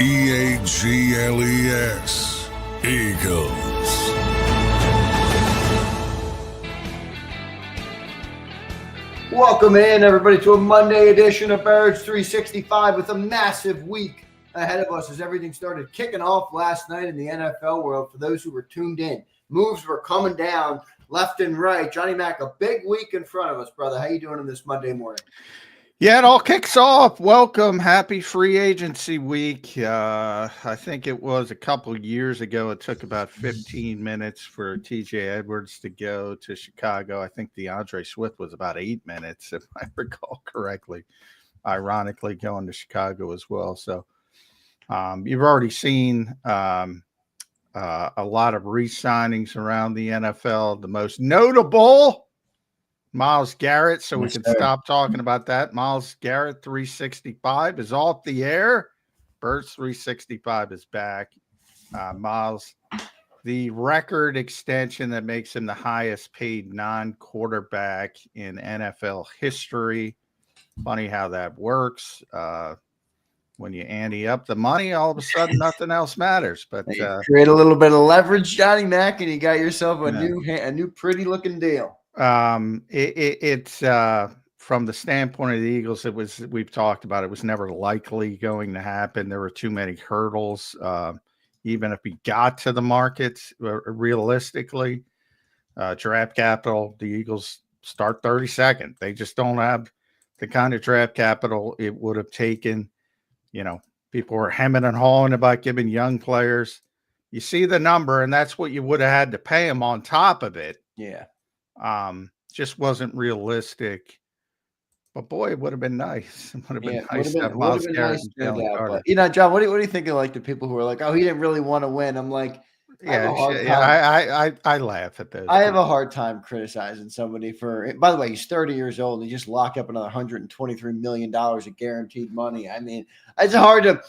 EAGLES, Eagles. Welcome in, everybody, to a Monday edition of Birds 365 with a massive week ahead of us as everything started kicking off last night in the NFL world. For those who were tuned in, moves were coming down left and right. Johnny Mac, a big week in front of us, brother. How you doing on this Monday morning? Yeah, it all kicks off. Welcome. Happy free agency week. I think it was a couple of years ago. It took about 15 minutes for TJ Edwards to go to Chicago. I think DeAndre Swift was about 8 minutes, if I recall correctly, ironically going to Chicago as well. So you've already seen a lot of re-signings around the NFL. The most notable, Myles Garrett, so we can stop talking about that. Myles Garrett 365 is off the air. Birds 365 is back. Myles, the record extension that makes him the highest paid non-quarterback in NFL history. Funny how that works. When you ante up the money, all of a sudden nothing else matters. But create a little bit of leverage, Johnny Mac, and you got yourself a new pretty looking deal. It's from the standpoint of the Eagles, we've talked about it was never likely going to happen. There were too many hurdles. Even if we got to the markets realistically, draft capital, the Eagles start 32nd. They just don't have the kind of draft capital it would have taken. You know, people were hemming and hawing about giving young players. You see the number, and that's what you would have had to pay them on top of it. Yeah. Just wasn't realistic. But boy, it would have been nice. It would have been nice to have Myles Garrett and Jalen Carter. But, you know, John, what do you think of like the people who are like, oh, he didn't really want to win? I'm like, I laugh at those. I have a hard time criticizing somebody for. By the way, he's 30 years old and he just locked up another $123 million of guaranteed money. I mean, it's hard to,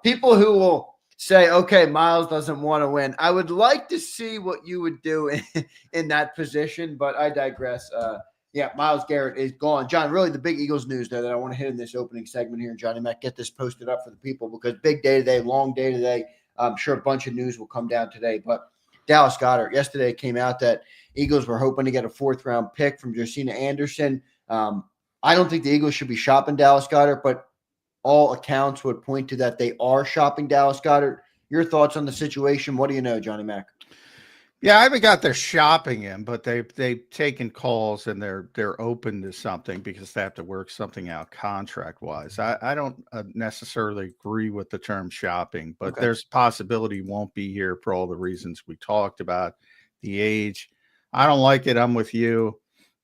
people who will say, okay, Myles doesn't want to win. I would like to see what you would do in that position, but I digress. Myles Garrett is gone. John, really the big Eagles news there that I want to hit in this opening segment here. And Johnny Mac, get this posted up for the people because big day today, long day today. I'm sure a bunch of news will come down today. But Dallas Goedert, yesterday it came out that Eagles were hoping to get a 4th-round pick from Josina Anderson. I don't think the Eagles should be shopping Dallas Goedert, but all accounts would point to that they are shopping Dallas Goedert. Your thoughts on the situation? What do you know, Johnny Mac? Yeah, I haven't got their shopping in, but they've taken calls and they're open to something because they have to work something out contract-wise. I don't necessarily agree with the term shopping, but there's a possibility he won't be here for all the reasons we talked about. The age. I don't like it. I'm with you.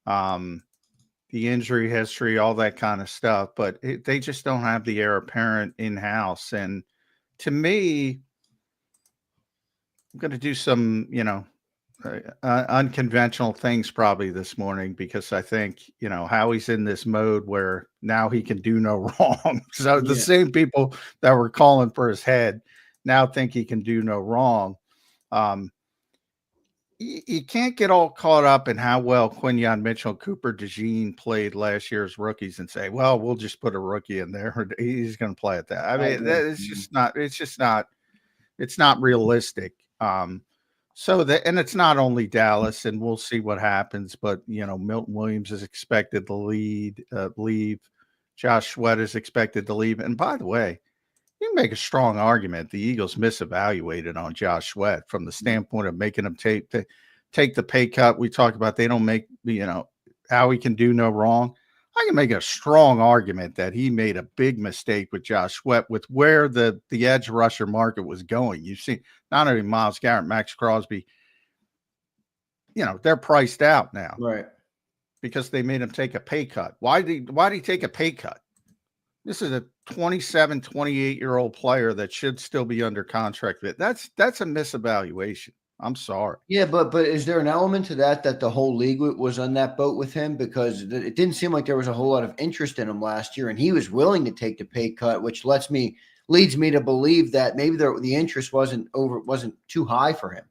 The injury history, all that kind of stuff, but they just don't have the heir apparent in-house. And to me, I'm going to do some, unconventional things probably this morning because I think, Howie's in this mode where now he can do no wrong. So the same people that were calling for his head now think he can do no wrong. You can't get all caught up in how well Quinyon Mitchell, Cooper DeJean played last year's rookies and say, well, we'll just put a rookie in there. He's going to play at that. I mean, it's not realistic. And it's not only Dallas, and we'll see what happens, but, Milton Williams is expected to leave. Josh Sweat is expected to leave. And by the way, you can make a strong argument the Eagles misevaluated on Josh Sweat from the standpoint of making him take the pay cut. We talked about they don't make, how he can do no wrong. I can make a strong argument that he made a big mistake with Josh Sweat with where the edge rusher market was going. You see, not only Myles Garrett, Max Crosby, they're priced out now. Right. Because they made him take a pay cut. Why did he take a pay cut? This is a 27, 28-year-old player that should still be under contract. That's a misevaluation. I'm sorry. Yeah, but is there an element to that the whole league was on that boat with him? Because it didn't seem like there was a whole lot of interest in him last year, and he was willing to take the pay cut, which leads me to believe that maybe the interest wasn't too high for him.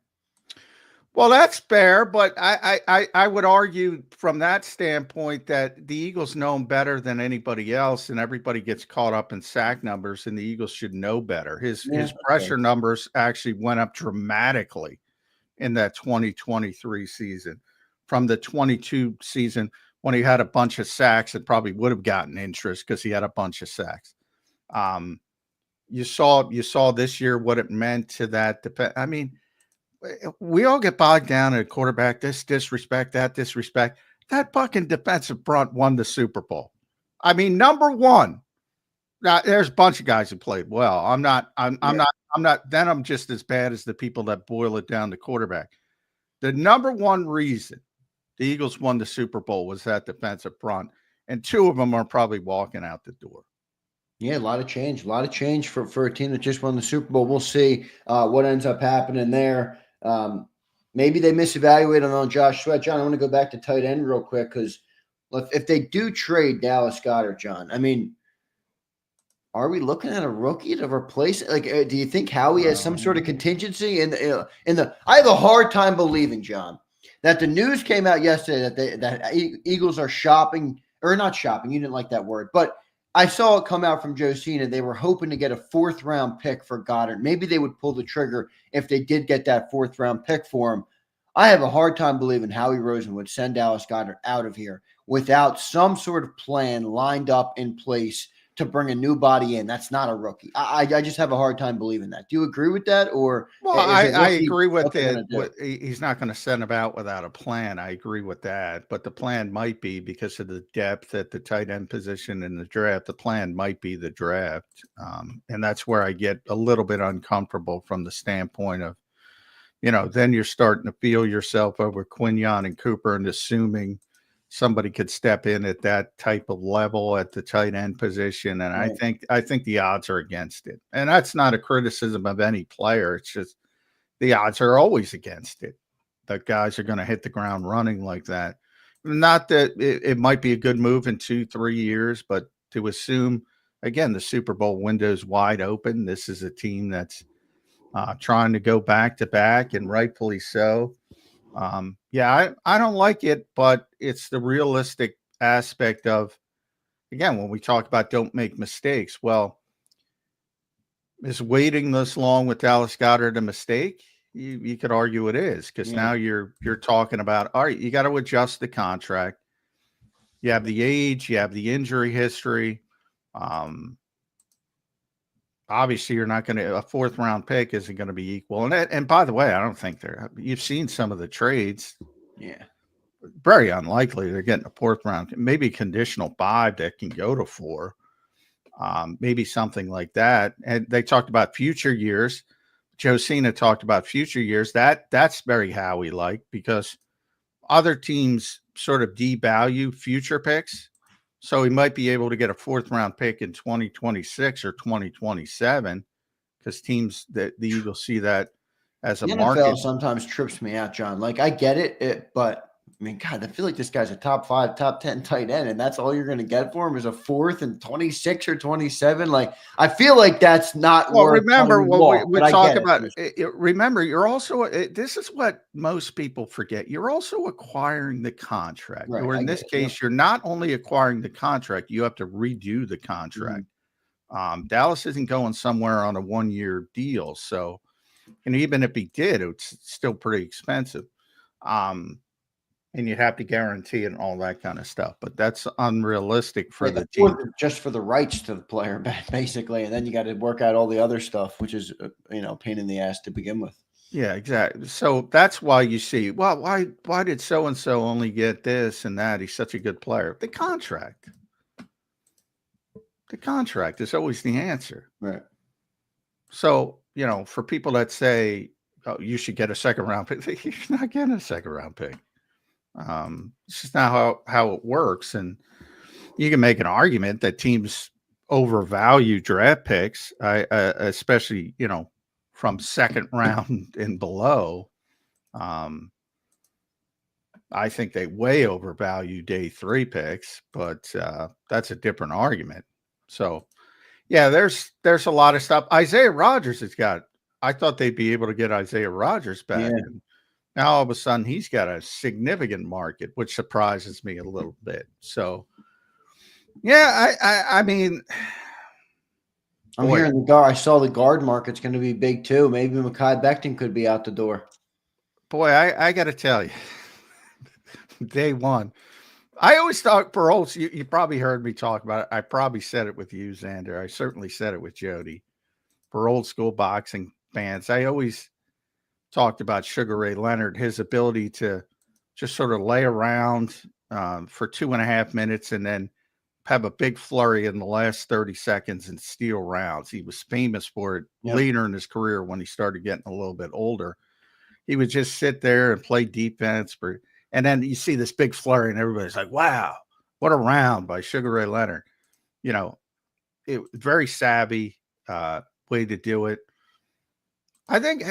Well, that's fair, but I would argue from that standpoint that the Eagles know him better than anybody else, and everybody gets caught up in sack numbers, and the Eagles should know better. Yeah, His pressure numbers actually went up dramatically in that 2023 season from the 22 season when he had a bunch of sacks and probably would have gotten interest because he had a bunch of sacks. You saw this year what it meant to that defense. I mean, we all get bogged down at a quarterback, this disrespect, that disrespect. That fucking defensive front won the Super Bowl. I mean, number one. Now, there's a bunch of guys who played well. I'm not. Then I'm just as bad as the people that boil it down to quarterback. The number one reason the Eagles won the Super Bowl was that defensive front, and two of them are probably walking out the door. Yeah, a lot of change for a team that just won the Super Bowl. We'll see what ends up happening there. Maybe they misevaluate on Josh Sweat. John, I want to go back to tight end real quick because if they do trade Dallas Goedert, John, I mean, are we looking at a rookie to replace it? Like, do you think Howie has some sort of contingency in the? I have a hard time believing, John, that the news came out yesterday that Eagles are shopping or not shopping. You didn't like that word, but I saw it come out from Josina. They were hoping to get a 4th round pick for Goedert. Maybe they would pull the trigger if they did get that 4th round pick for him. I have a hard time believing Howie Roseman would send Dallas Goedert out of here without some sort of plan lined up in place to bring a new body in. That's not a rookie. I just have a hard time believing that. Do you agree with that? Or well, I agree with it. He's not going to send him out without a plan. I agree with that. But the plan might be because of the depth at the tight end position in the draft. The plan might be the draft. And that's where I get a little bit uncomfortable from the standpoint of, then you're starting to feel yourself over Quinyon and Cooper and assuming somebody could step in at that type of level at the tight end position. And right. I think the odds are against it. And that's not a criticism of any player. It's just the odds are always against it. That guys are going to hit the ground running like that. Not that it might be a good move in 2-3 years, but to assume, again, the Super Bowl window's wide open. This is a team that's trying to go back to back, and rightfully so. I don't like it, but it's the realistic aspect of, again, when we talk about don't make mistakes. Well, is waiting this long with Dallas Goedert a mistake? You could argue it is, because now you're talking about, all right, you got to adjust the contract. You have the age, you have the injury history. Obviously, you're not going to, a 4th round pick isn't going to be equal. And by the way, I don't think you've seen some of the trades. Yeah. Very unlikely they're getting a 4th round, maybe conditional 5 that can go to 4. Maybe something like that. And they talked about future years. Josina talked about future years. That's very Howie-like, because other teams sort of devalue future picks. So he might be able to get a 4th round pick in 2026 or 2027, because teams that the Eagles see that as a market. NFL sometimes trips me out, John. Like, I get it, but I mean, God, I feel like this guy's a top 5, top 10 tight end, and that's all you're going to get for him is a 4th and 26 or 27. Like, I feel like that's not. Well, remember what we talk about. Remember, you're also. This is what most people forget. You're also acquiring the contract. Right, or in this case, you're not only acquiring the contract, you have to redo the contract. Mm-hmm. Dallas isn't going somewhere on a 1-year deal, so, and even if he did, it's still pretty expensive. And you have to guarantee it and all that kind of stuff. But that's unrealistic for the team. Just for the rights to the player, basically. And then you got to work out all the other stuff, which is, pain in the ass to begin with. Yeah, exactly. So that's why you see, well, why did so-and-so only get this and that? He's such a good player. The contract. The contract is always the answer. Right. So, for people that say, oh, you should get a 2nd round pick, you're not getting a 2nd round pick. It's just not how it works. And you can make an argument that teams overvalue draft picks, especially, from 2nd round and below. I think they way overvalue day 3 picks, but that's a different argument. So, yeah, there's a lot of stuff. Isaiah Rodgers I thought they'd be able to get Isaiah Rodgers back. Yeah. And Now all of a sudden he's got a significant market, which surprises me a little bit. So, yeah, I mean, I'm boy, hearing the guard. I saw the guard market's going to be big too. Maybe Mekhi Becton could be out the door. I got to tell you, day one, I always thought for old. You probably heard me talk about it. I probably said it with you, Zander. I certainly said it with Jody. For old school boxing fans, I always talked about Sugar Ray Leonard, his ability to just sort of lay around for 2.5 minutes and then have a big flurry in the last 30 seconds and steal rounds. He was famous for it later in his career when he started getting a little bit older. He would just sit there and play defense. And then you see this big flurry and everybody's like, wow, what a round by Sugar Ray Leonard. You know, it very savvy way to do it. I think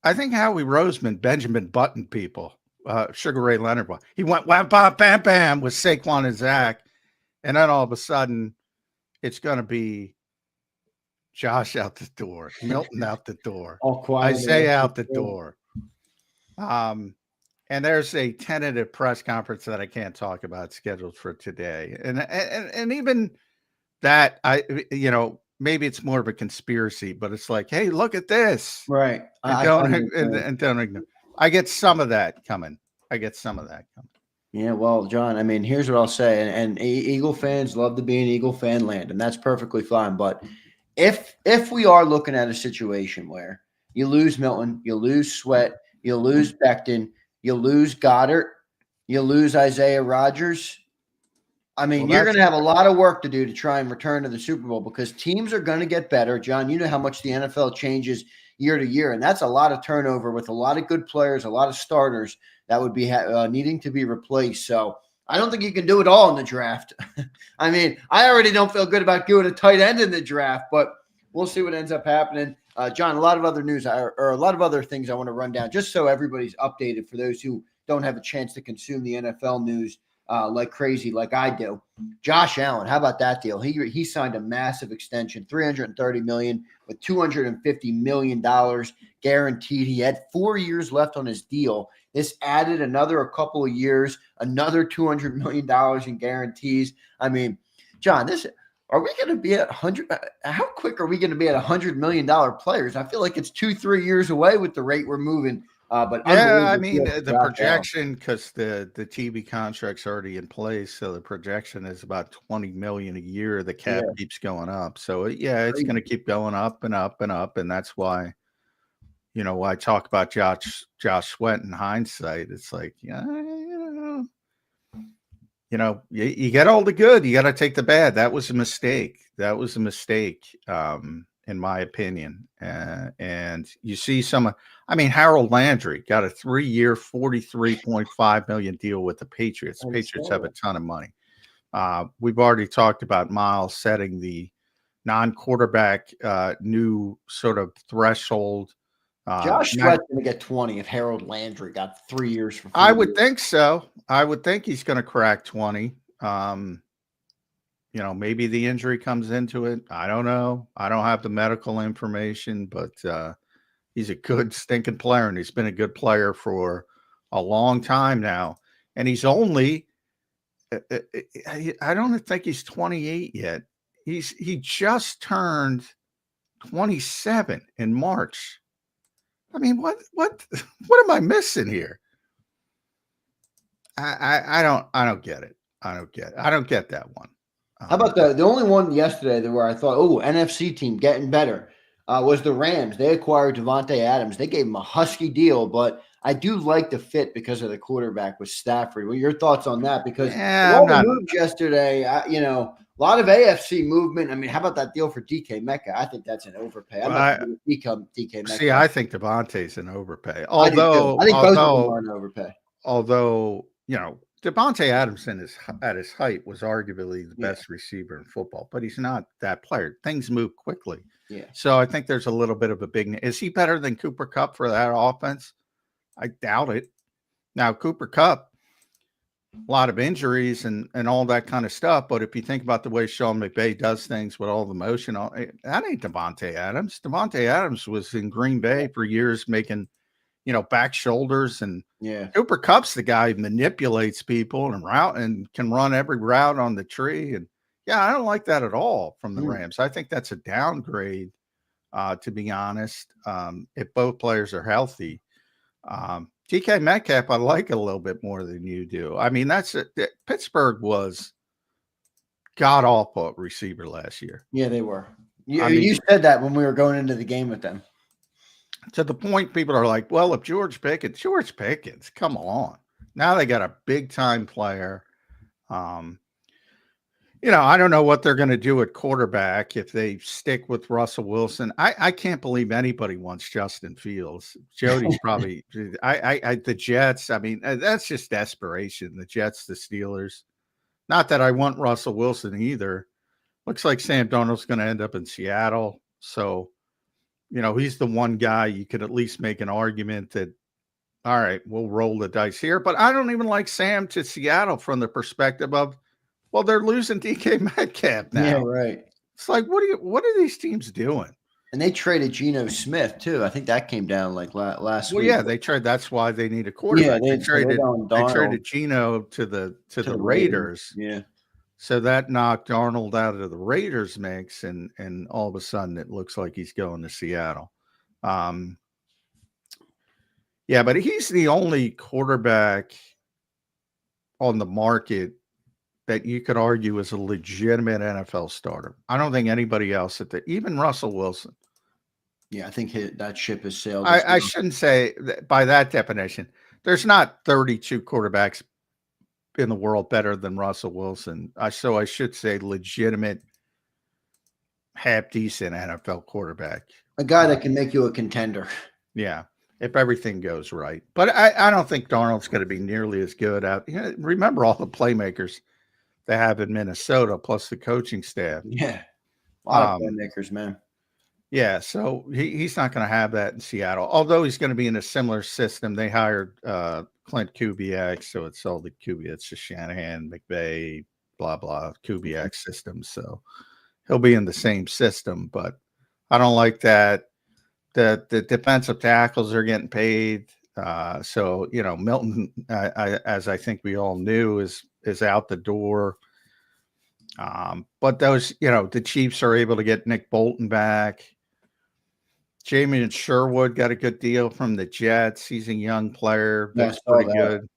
Howie Roseman, Benjamin Button people, Sugar Ray Leonard. He went wham, bam, bam, bam with Saquon and Zach. And then all of a sudden, it's going to be Josh out the door, Milton out the door, Isaiah out the door. And there's a tentative press conference that I can't talk about scheduled for today. And even that, maybe it's more of a conspiracy, but it's like, hey, look at this. Right. And don't ignore. I get some of that coming. Yeah, well, John, I mean, here's what I'll say. And Eagle fans love to be in Eagle fan land, and that's perfectly fine. But if we are looking at a situation where you lose Milton, you lose Sweat, you lose Becton, you lose Goedert, you lose Isaiah Rodgers, I mean, you're going to have a lot of work to do to try and return to the Super Bowl because teams are going to get better. John, you know how much the NFL changes year to year, and that's a lot of turnover with a lot of good players, a lot of starters that would be needing to be replaced. So I don't think you can do it all in the draft. I mean, I already don't feel good about doing a tight end in the draft, but we'll see what ends up happening. John, a lot of other news or a lot of other things I want to run down just so everybody's updated for those who don't have a chance to consume the NFL news like crazy like I do. Josh Allen, how about that deal? He signed a massive extension, $330 million with $250 million guaranteed. He had 4 years left on his deal. This added a couple of years, another $200 million in guarantees. I mean, John, are we going to be at 100? How quick are we going to be at $100 million players? I feel like it's 2-3 years away with the rate we're moving. But yeah, I mean, the projection, because the TV contract's already in place, so the projection is about $20 million a year. The cap keeps going up, so yeah, it's going to keep going up and up and up, and that's why, I talk about Josh Sweat in hindsight. It's like, you get all the good, you got to take the bad. That was a mistake. In my opinion. And you see Harold Landry got a 3-year, $43.5 million deal with the Patriots. The Patriots have a ton of money. We've already talked about Miles setting the non-quarterback new sort of threshold. Josh Sweat's going to get 20 if Harold Landry got 3 years for 4 I would think so. I would think he's going to crack 20. Maybe the injury comes into it. I don't know. I don't have the medical information, but he's a good stinking player, and he's been a good player for a long time now. And he's only, I don't think he's 28 yet. He just turned 27 in March. I mean, what am I missing here? I don't get it. I don't get that one. How about the only one yesterday where I thought, NFC team getting better was the Rams. They acquired Devontae Adams. They gave him a husky deal, but I do like the fit because of the quarterback with Stafford. What are your thoughts on that? Because all the moves yesterday, a lot of AFC movement. I mean, how about that deal for DK Metcalf? I think that's an overpay. I'm not going to DK Metcalf. See, I think Devontae's an overpay. I think both of them are an overpay. Although, Devontae Adams at his height was arguably the best receiver in football, but he's not that player. Things move quickly. Yeah. So I think there's a little bit of a big – is he better than Cooper Kupp for that offense? I doubt it. Now, Cooper Kupp, a lot of injuries and all that kind of stuff, but if you think about the way Sean McVay does things with all the motion, that ain't Devontae Adams. Devontae Adams was in Green Bay for years making back shoulders. And Yeah. Cooper Kupp's the guy who manipulates people and can run every route on the tree. And yeah, I don't like that at all from the Rams. I think that's a downgrade, to be honest, if both players are healthy. DK Metcalf, I like a little bit more than you do. I mean, Pittsburgh was god awful at receiver last year. Yeah, they were. You said that when we were going into the game with them. To the point people are like, well, if George Pickens, come on. Now they got a big time player. I don't know what they're going to do at quarterback if they stick with Russell Wilson. I can't believe anybody wants Justin Fields. Jody's probably the Jets. I mean, that's just desperation. The Jets, the Steelers. Not that I want Russell Wilson either. Looks like Sam Darnold's going to end up in Seattle. So, he's the one guy you could at least make an argument that, all right, we'll roll the dice here. But I don't even like Sam to Seattle from the perspective of, well, they're losing DK Metcalf now. Yeah, right. It's like, what are these teams doing? And they traded Geno Smith too. I think that came down like last week. Yeah, they traded. That's why they need a quarterback. Yeah, they traded Geno to the Raiders. Yeah. So that knocked Arnold out of the Raiders mix, and all of a sudden it looks like he's going to Seattle. Yeah, but he's the only quarterback on the market that you could argue is a legitimate NFL starter. I don't think anybody else even Russell Wilson. Yeah, I think that ship has sailed. I shouldn't say that by that definition. There's not 32 quarterbacks in the world better than Russell Wilson. So I should say legitimate, half decent NFL quarterback. A guy that can make you a contender. Yeah, if everything goes right. But I don't think Darnold's going to be nearly as good out. Remember all the playmakers they have in Minnesota, plus the coaching staff. Yeah, a lot of playmakers, man. Yeah, so he's not going to have that in Seattle. Although he's going to be in a similar system. They hired Clint Kubiak, so it's all the Kubiak. It's just Shanahan, McVay, blah blah Kubiak system. So he'll be in the same system. But I don't like that. The defensive tackles are getting paid. So Milton, as I think we all knew, is out the door. But those, the Chiefs are able to get Nick Bolton back. Jamie Sherwood got a good deal from the Jets. He's a young player. That's pretty good.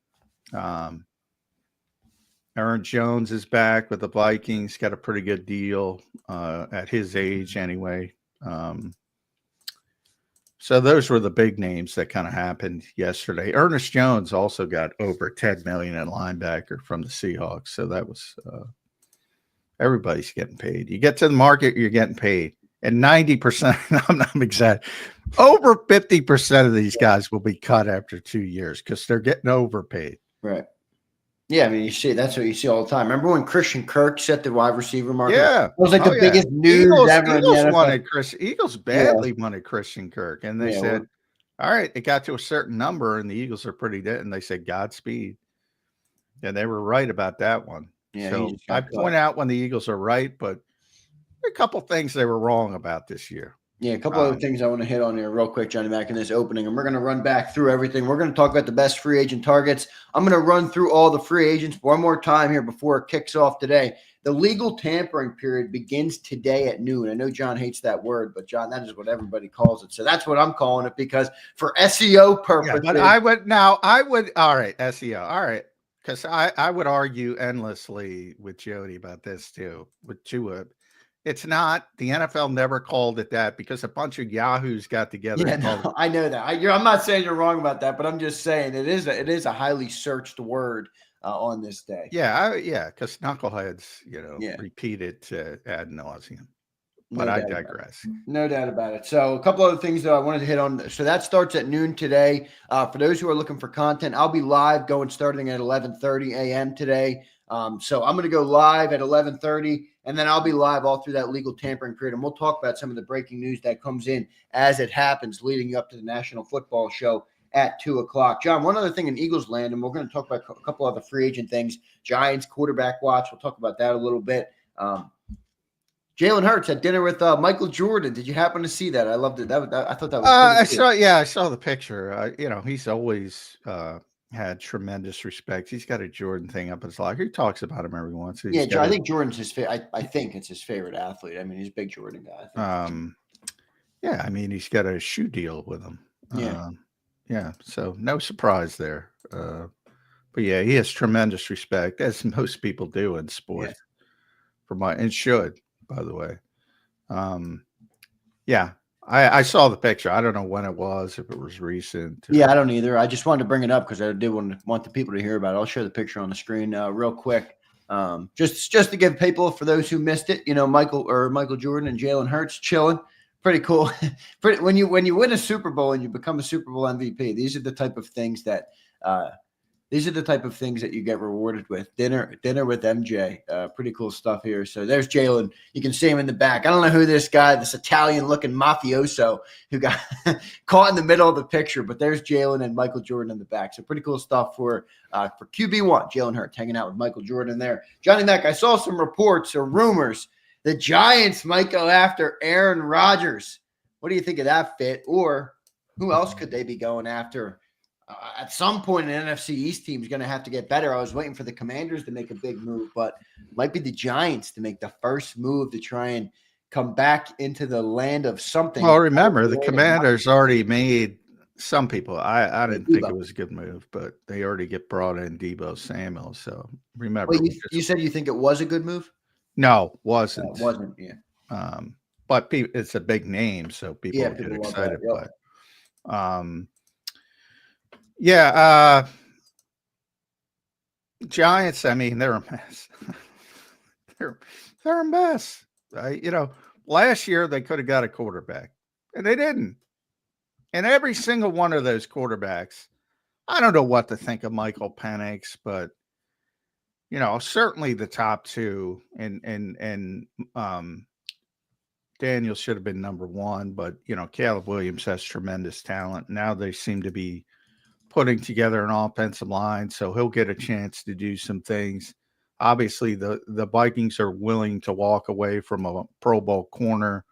Aaron Jones is back with the Vikings. Got a pretty good deal at his age anyway. So those were the big names that kind of happened yesterday. Ernest Jones also got over $10 million in linebacker from the Seahawks. So that was everybody's getting paid. You get to the market, you're getting paid. And 90%, I'm not exaggerating, over 50% of these guys will be cut after 2 years because they're getting overpaid. Right. Yeah, I mean, that's what you see all the time. Remember when Christian Kirk set the wide receiver market? Yeah. It was like the biggest news ever. Eagles badly wanted Christian Kirk. And they said, all right, it got to a certain number, and the Eagles are pretty dead. And they said, Godspeed. And they were right about that one. Yeah, so I point out when the Eagles are right, but a couple things they were wrong about this year. Yeah, a couple other things I want to hit on here real quick, Johnny Mac, in this opening, and we're going to run back through everything. We're going to talk about the best free agent targets. I'm going to run through all the free agents one more time here before it kicks off today. The legal tampering period begins today at noon. I know John hates that word, but John, that is what everybody calls it. So that's what I'm calling it because for SEO purposes. Yeah, but all right, SEO. All right. Because I would argue endlessly with Jody about this too, with Tua. It's not. The NFL never called it that because a bunch of yahoos got together. Yeah, no, I know that. I'm not saying you're wrong about that, but I'm just saying it is a highly searched word on this day. Yeah, because knuckleheads, repeat it ad nauseum. But I digress. No doubt about it. So a couple other things that I wanted to hit on. So that starts at noon today. For those who are looking for content, I'll be live starting at 11:30 a.m. today. So I'm going to go live at 11:30, and then I'll be live all through that legal tampering period. And we'll talk about some of the breaking news that comes in as it happens leading up to the National Football Show at 2:00. John, one other thing in Eagles land, and we're going to talk about a couple other free agent things. Giants quarterback watch. We'll talk about that a little bit. Jalen Hurts at dinner with Michael Jordan. Did you happen to see that? I loved it. I thought that was I pretty cool. I saw the picture. He's always had tremendous respect. He's got a Jordan thing up his locker. He talks about him every once. Yeah, I think Jordan's his favorite. I think it's his favorite athlete. I mean, he's a big Jordan guy. Yeah, I mean, he's got a shoe deal with him. Yeah. Yeah, so no surprise there. But yeah, he has tremendous respect, as most people do in sports. And should, by the way. Yeah, I saw the picture. I don't know when it was, if it was recent. Yeah, I don't either. I just wanted to bring it up because I did want the people to hear about it. I'll show the picture on the screen real quick. Just to give people, for those who missed it, Michael Jordan and Jalen Hurts chilling. Pretty cool. When you win a Super Bowl and you become a Super Bowl MVP, these are the type of things that you get rewarded with. Dinner with MJ. Pretty cool stuff here. So there's Jalen. You can see him in the back. I don't know who this Italian-looking mafioso who got caught in the middle of the picture, but there's Jalen and Michael Jordan in the back. So pretty cool stuff for QB1. Jalen Hurts hanging out with Michael Jordan there. Johnny Mack, I saw some reports or rumors the Giants might go after Aaron Rodgers. What do you think of that fit? Or who else could they be going after? At some point, an NFC East team is going to have to get better. I was waiting for the Commanders to make a big move, but it might be the Giants to make the first move to try and come back into the land of something. Well, remember, the Commanders already made some people. I didn't think it was a good move, but they already get brought in Deebo Samuel. So remember. Wait, you said you think it was a good move? No, wasn't. It wasn't, yeah. But it's a big name, so people get excited. Yep. But Giants, I mean, they're a mess. they're a mess. Last year they could have got a quarterback, and they didn't. And every single one of those quarterbacks, I don't know what to think of Michael Penix, but certainly the top two, and Daniel should have been number one, but Caleb Williams has tremendous talent. Now they seem to be putting together an offensive line, so he'll get a chance to do some things. Obviously, the Vikings are willing to walk away from a Pro Bowl quarterback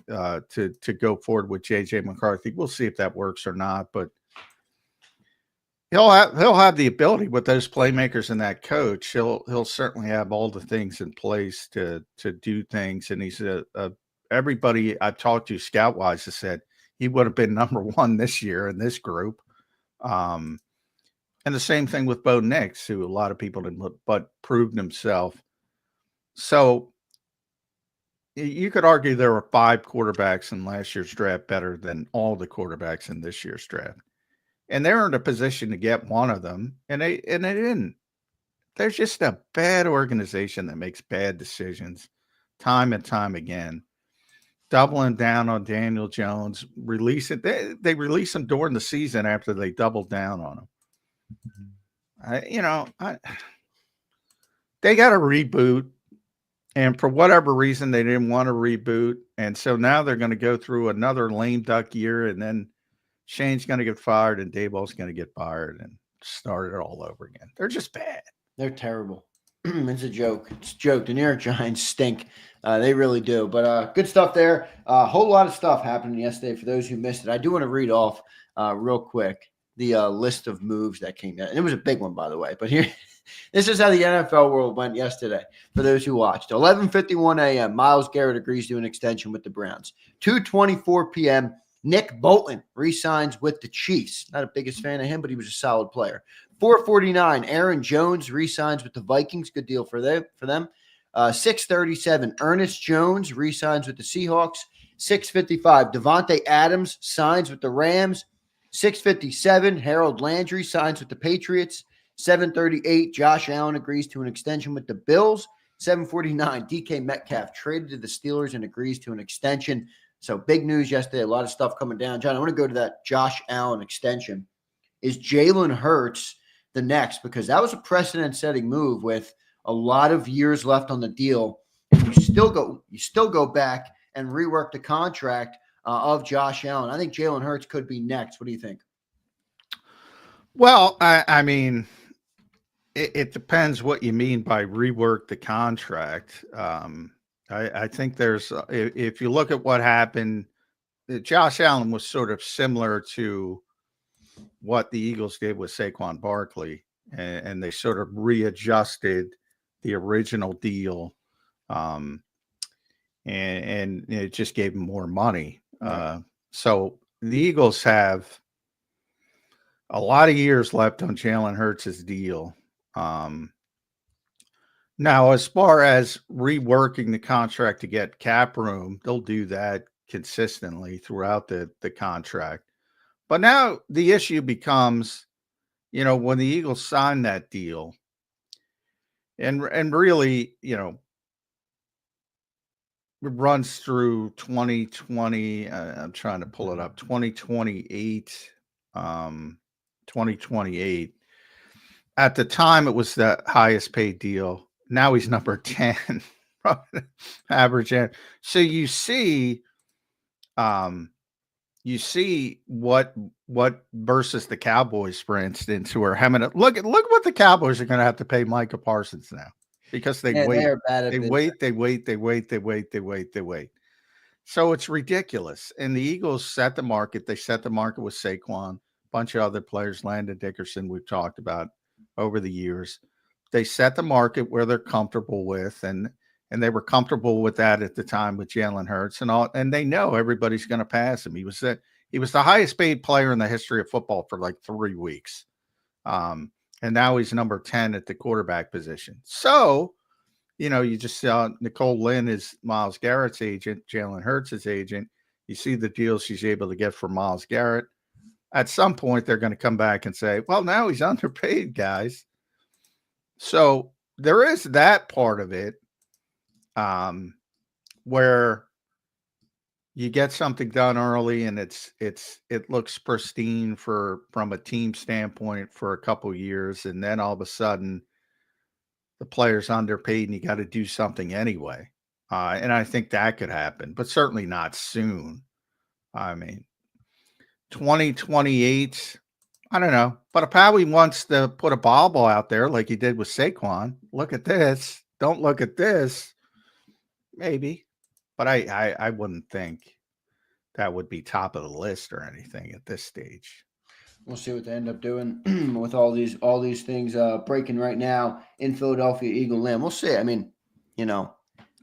to go forward with J.J. McCarthy. We'll see if that works or not, but he'll have the ability with those playmakers and that coach. He'll certainly have all the things in place to do things. And he's everybody I've talked to scout wise has said he would have been number one this year in this group. And the same thing with Bo Nix, who a lot of people didn't, but proved himself. So you could argue there were 5 quarterbacks in last year's draft better than all the quarterbacks in this year's draft. And they're in a position to get one of them, and they didn't. There's just a bad organization that makes bad decisions time and time again. Doubling down on Daniel Jones, they release him during the season after they doubled down on him. They got a reboot, and for whatever reason, they didn't want to reboot, and so now they're going to go through another lame duck year, and then Shane's going to get fired and Daboll's going to get fired and start it all over again. They're just bad. They're terrible. It's a joke. It's a joke. The New York Giants stink. They really do. But good stuff there. A whole lot of stuff happened yesterday for those who missed it. I do want to read off real quick the list of moves that came down. And it was a big one, by the way. But here, this is how the NFL world went yesterday for those who watched. 11:51 a.m., Myles Garrett agrees to an extension with the Browns. 2:24 p.m., Nick Bolton re-signs with the Chiefs. Not a biggest fan of him, but he was a solid player. 4:49, Aaron Jones re-signs with the Vikings. Good deal for them. 6:37, Ernest Jones re-signs with the Seahawks. 6:55, Devontae Adams signs with the Rams. 6:57, Harold Landry signs with the Patriots. 7:38, Josh Allen agrees to an extension with the Bills. 7:49, DK Metcalf traded to the Steelers and agrees to an extension. So big news yesterday, a lot of stuff coming down. John, I want to go to that Josh Allen extension. Is Jalen Hurts the next? Because that was a precedent-setting move with a lot of years left on the deal. And you still go back and rework the contract of Josh Allen. I think Jalen Hurts could be next. What do you think? Well, I mean, It depends what you mean by rework the contract. I think there's, if you look at what happened, Josh Allen was sort of similar to what the Eagles did with Saquon Barkley, and they sort of readjusted the original deal, and it just gave them more money. Right. So the Eagles have a lot of years left on Jalen Hurts' deal. Now, as far as reworking the contract to get cap room, they'll do that consistently throughout the contract. But now the issue becomes, when the Eagles signed that deal, and really, it runs through 2020. I'm trying to pull it up. 2028. 2028. At the time, it was the highest paid deal. Now he's number 10 average. So you see what versus the Cowboys, for instance, who are having a look what the Cowboys are going to have to pay Micah Parsons now, because they wait. They wait. So it's ridiculous. And the Eagles set the market. They set the market with Saquon, a bunch of other players, Landon Dickerson, we've talked about over the years. They set the market where they're comfortable with, and they were comfortable with that at the time with Jalen Hurts and they know everybody's going to pass him. He was the highest paid player in the history of football for like 3 weeks. And now he's number 10 at the quarterback position. So, you just saw Nicole Lynn is Myles Garrett's agent, Jalen Hurts' agent. You see the deals she's able to get for Myles Garrett. At some point, they're going to come back and say, well, now he's underpaid, guys. So there is that part of it, where you get something done early and it looks pristine from a team standpoint for a couple years, and then all of a sudden the player's underpaid and you got to do something anyway. And I think that could happen, but certainly not soon. I mean, 2028, I don't know, but if Howie wants to put a ball out there like he did with Saquon, look at this, don't look at this, maybe. But I wouldn't think that would be top of the list or anything at this stage. We'll see what they end up doing with all these things breaking right now in Philadelphia Eagle Land. We'll see. I mean,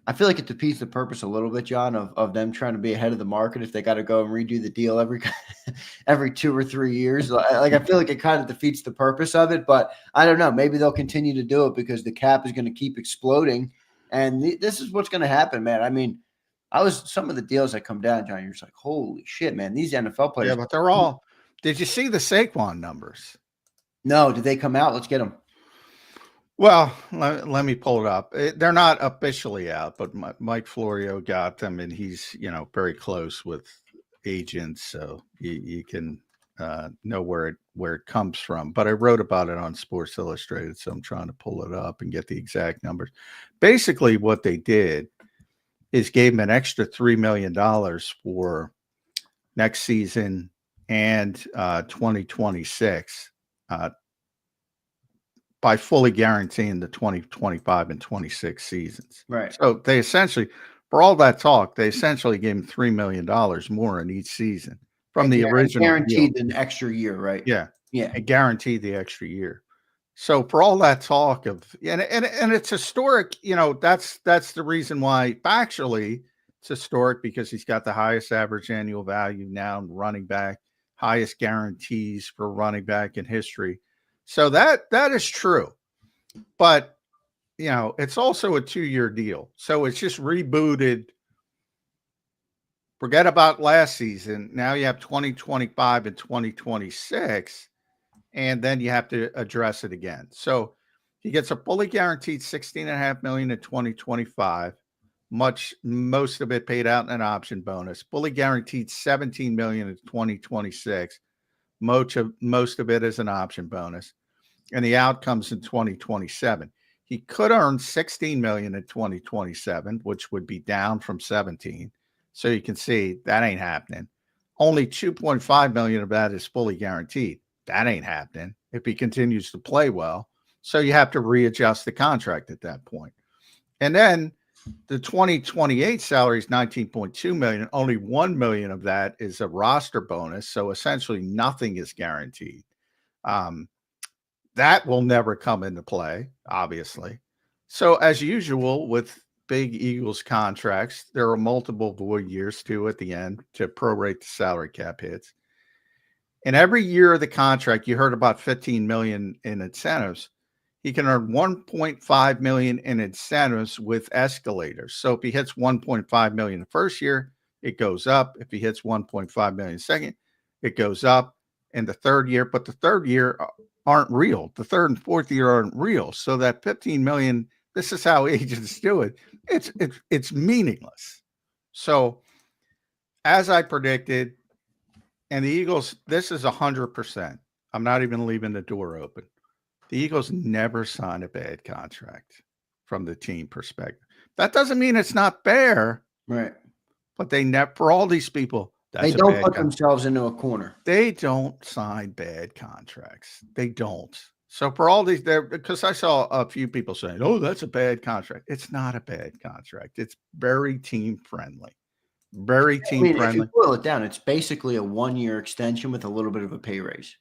I feel like it defeats the purpose a little bit, John, of them trying to be ahead of the market if they got to go and redo the deal every 2 or 3 years. Like, I feel like it kind of defeats the purpose of it, but I don't know. Maybe they'll continue to do it because the cap is going to keep exploding, and this is what's going to happen, man. I mean, some of the deals that come down, John, you're just like, holy shit, man, these NFL players. Yeah, but they're all. Did you see the Saquon numbers? No, did they come out? Let's get them. Well, let me pull it up. They're not officially out, but Mike Florio got them, and he's very close with agents, so you can know where it comes from. But I wrote about it on Sports Illustrated, so I'm trying to pull it up and get the exact numbers. Basically, what they did is gave him an extra $3 million for next season and 2026. By fully guaranteeing the 2025 and 26 seasons. Right. So they essentially, for all that talk, they essentially gave him $3 million more in each season from the original guaranteed deal. an extra year, right? Yeah. Yeah. And guaranteed the extra year. So for all that talk of, and it's historic, that's the reason why factually it's historic, because he's got the highest average annual value now running back, highest guarantees for running back in history. So that is true, but it's also a 2-year deal. So it's just rebooted. Forget about last season. Now you have 2025 and 2026, and then you have to address it again. So he gets a fully guaranteed $16.5 million in 2025. Most of it paid out in an option bonus. Fully guaranteed $17 million in 2026. Most of it is an option bonus, and the outcomes in 2027. He could earn $16 million in 2027, which would be down from 17. So you can see that ain't happening. Only $2.5 million of that is fully guaranteed. That ain't happening if he continues to play well. So you have to readjust the contract at that point. And then the 2028 salary is 19.2 million. Only 1 million of that is a roster bonus. So essentially nothing is guaranteed. That will never come into play, obviously. So as usual with big Eagles contracts, there are multiple void years too at the end to prorate the salary cap hits. And every year of the contract, you heard about 15 million in incentives. He can earn 1.5 million in incentives with escalators. So if he hits 1.5 million the first year, it goes up. If he hits 1.5 million second, it goes up in the third year. But the third year aren't real. The third and fourth year aren't real. So that 15 million, this is how agents do it. It's meaningless. So as I predicted, and the Eagles, this is 100%. I'm not even leaving the door open. The Eagles never sign a bad contract from the team perspective. That doesn't mean it's not fair. Right. But they never, for all these people, they don't put themselves into a corner. They don't sign bad contracts. They don't. So for all these, there, because I saw a few people saying, "Oh, that's a bad contract." It's not a bad contract. It's very team friendly. Very team friendly. If you boil it down, it's basically a 1-year extension with a little bit of a pay raise.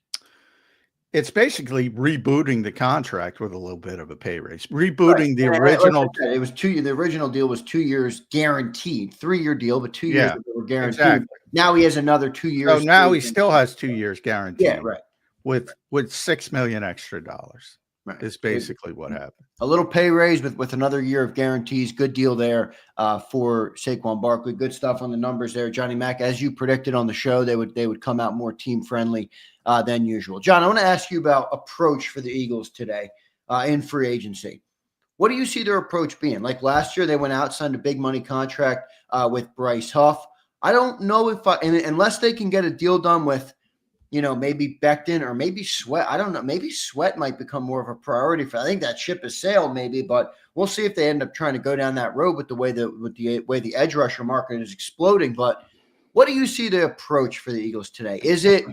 It's basically rebooting the contract with a little bit of a pay raise. Rebooting the original. It was 2 years. The original deal was 2 years guaranteed, 3-year deal, but 2 years were guaranteed. Exactly. Now he has another 2 years. So now he still has 2 years guaranteed. Yeah, right. With $6 million extra. Right. Is basically what happened. A little pay raise with another year of guarantees. Good deal there for Saquon Barkley. Good stuff on the numbers there, Johnny Mack. As you predicted on the show, they would come out more team friendly than usual. John, I want to ask you about approach for the Eagles today in free agency. What do you see their approach being? Like last year, they went out, signed a big money contract with Bryce Huff. I don't know if unless they can get a deal done with, maybe BECTON or maybe Sweat. I don't know. Maybe Sweat might become more of a priority I think that ship has sailed maybe, but we'll see if they end up trying to go down that road with the way the edge rusher market is exploding. But what do you see the approach for the Eagles today? Is it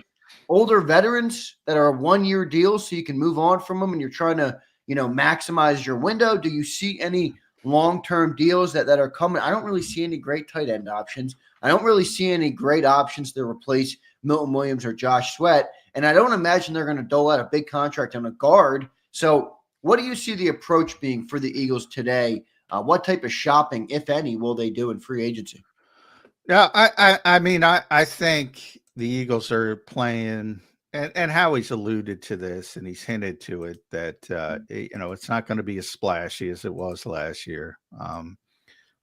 older veterans that are 1-year deals so you can move on from them and you're trying to, maximize your window? Do you see any long-term deals that are coming? I don't really see any great tight end options. I don't really see any great options to replace Milton Williams or Josh Sweat. And I don't imagine they're going to dole out a big contract on a guard. So what do you see the approach being for the Eagles today? What type of shopping, if any, will they do in free agency? Yeah, I think the Eagles are playing, and Howie's alluded to this, and he's hinted to it, that, it's not going to be as splashy as it was last year.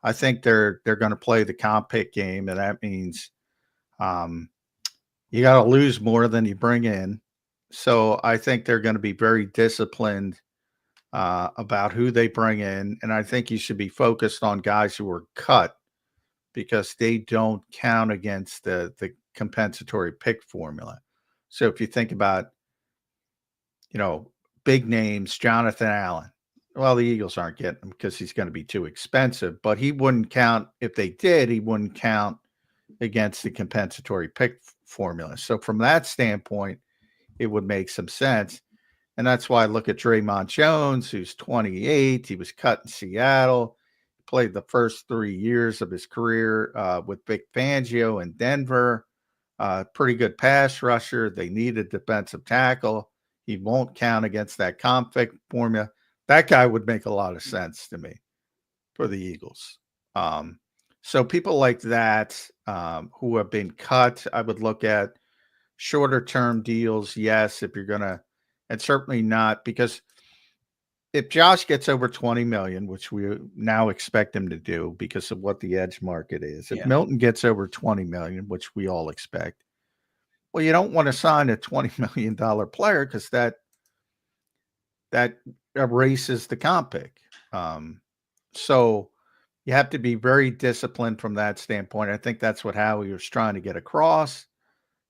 I think they're going to play the comp pick game, and that means you got to lose more than you bring in. So I think they're going to be very disciplined about who they bring in. And I think you should be focused on guys who are cut because they don't count against the compensatory pick formula. So if you think about, big names, Jonathan Allen, well, the Eagles aren't getting him because he's going to be too expensive, but he wouldn't count. If they did, he wouldn't count against the compensatory pick formula. So from that standpoint, it would make some sense. And that's why I look at Draymond Jones, who's 28. He was cut in Seattle, played the first 3 years of his career with Vic Fangio in Denver. Pretty good pass rusher. They need a defensive tackle. He won't count against that comp pick formula. That guy would make a lot of sense to me for the Eagles. So people like that who have been cut, I would look at shorter term deals. Yes, if you're going to, and certainly not, because if Josh gets over 20 million, which we now expect him to do because of what the edge market is, if Milton gets over 20 million, which we all expect, well, you don't want to sign a $20 million player because that erases the comp pick. So you have to be very disciplined from that standpoint. I think that's what Howie was trying to get across.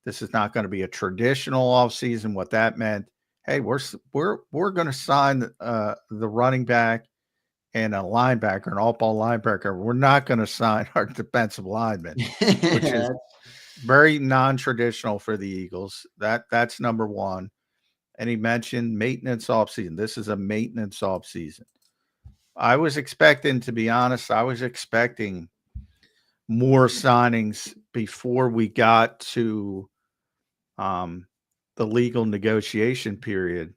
This is not going to be a traditional offseason. What that meant, hey, we're going to sign the running back and a linebacker, an all-ball linebacker. We're not going to sign our defensive lineman, which is very non-traditional for the Eagles. That's number one. and he mentioned maintenance offseason. This is a maintenance offseason. I was expecting, to be honest, I was expecting more signings before we got to the legal negotiation period.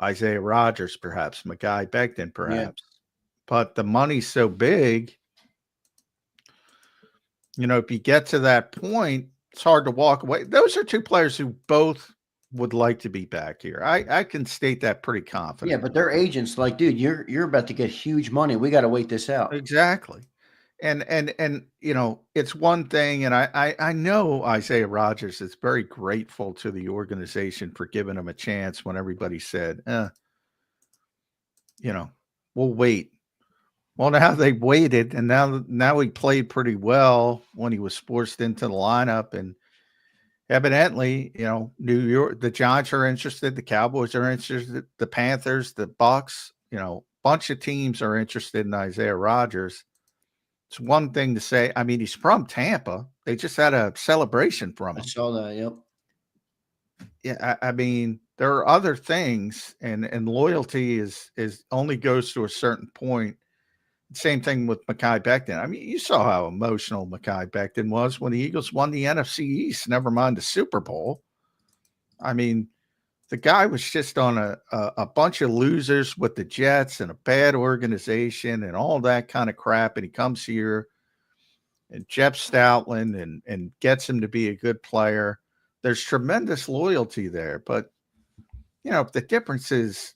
Isaiah Rodgers, perhaps, Mekhi Becton, perhaps. Yeah. But the money's so big, you know, if you get to that point, it's hard to walk away. Those are two players who both would like to be back here. I can state that pretty confidently. Yeah, but their agents like, dude, you're about to get huge money. We got to wait this out. Exactly. And you know, it's one thing, and I know Isaiah Rodgers is very grateful to the organization for giving him a chance when everybody said, you know, we'll wait. Well, now they waited, and now he played pretty well when he was forced into the lineup. And evidently, you know, New York, the Giants are interested, the Cowboys are interested, the Panthers, the Bucks, you know, bunch of teams are interested in Isaiah Rodgers. It's one thing to say, I mean, he's from Tampa. They just had a celebration from him. I saw that, yep. Yeah, I mean, there are other things, and loyalty is only goes to a certain point. Same thing with Mekhi Becton. I mean, you saw how emotional Mekhi Becton was when the Eagles won the NFC East, never mind the Super Bowl. I mean, the guy was just on a bunch of losers with the Jets and a bad organization and all that kind of crap. And he comes here and Jeff Stoutland and gets him to be a good player. There's tremendous loyalty there. But, you know, if the difference is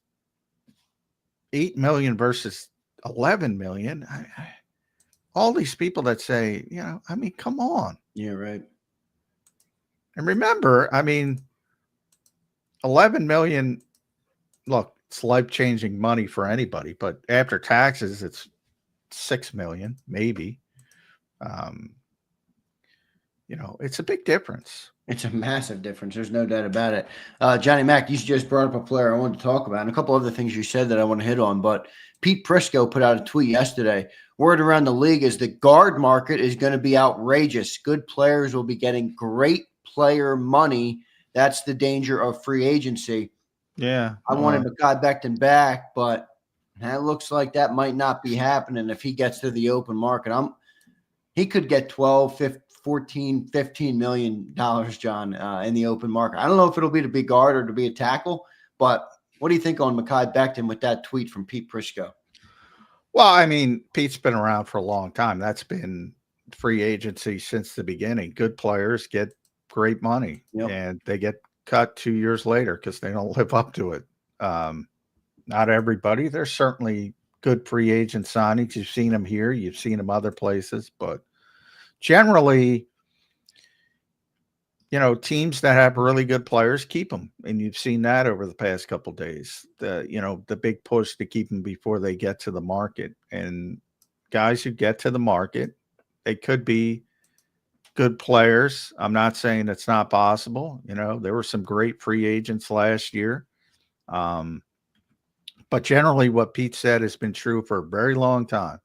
$8 million versus 11 million. All these people that say, you know, I mean, come on. Yeah, right. And remember, I mean, 11 million, look, it's life-changing money for anybody, but after taxes, it's 6 million, maybe. You know, it's a big difference. It's a massive difference. There's no doubt about it. Johnny Mac, you just brought up a player I wanted to talk about, and a couple other things you said that I want to hit on, but Pete Prisco put out a tweet yesterday. Word around the league is the guard market is going to be outrageous. Good players will be getting great player money. That's the danger of free agency. Yeah. I wanted Mekhi Becton back, but that looks like that might not be happening if he gets to the open market. He could get 12, 15, 14, $15 million, John, in the open market. I don't know if it'll be to be guard or to be a tackle, but what do you think on Mekhi Becton with that tweet from Pete Prisco? Well, I mean, Pete's been around for a long time. That's been free agency since the beginning. Good players get great money, and they get cut 2 years later because they don't live up to it. Not everybody. There's certainly good free agent signings. You've seen them here. You've seen them other places. But generally, you know, teams that have really good players keep them, and you've seen that over the past couple of days. The big push to keep them before they get to the market, and guys who get to the market, they could be good players. I'm not saying it's not possible. You know, there were some great free agents last year, but generally, what Pete said has been true for a very long time.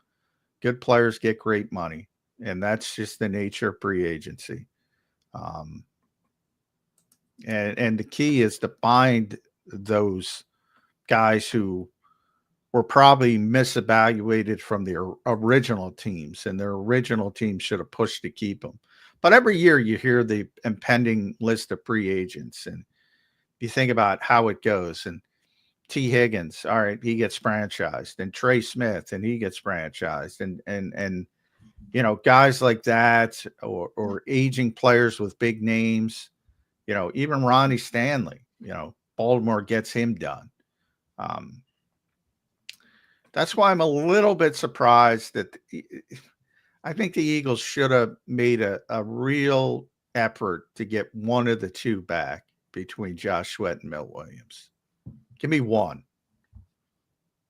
Good players get great money, and that's just the nature of free agency. And the key is to find those guys who were probably misevaluated from their original teams, and their original team should have pushed to keep them. But every year you hear the impending list of free agents, and you think about how it goes. And T. Higgins, all right, he gets franchised, and Trey Smith, and he gets franchised, and you know, guys like that, or aging players with big names. You know, even Ronnie Stanley, you know, Baltimore gets him done. That's why I'm a little bit surprised that I think the Eagles should have made a real effort to get one of the two back between Josh Sweat and Milt Williams. Give me one.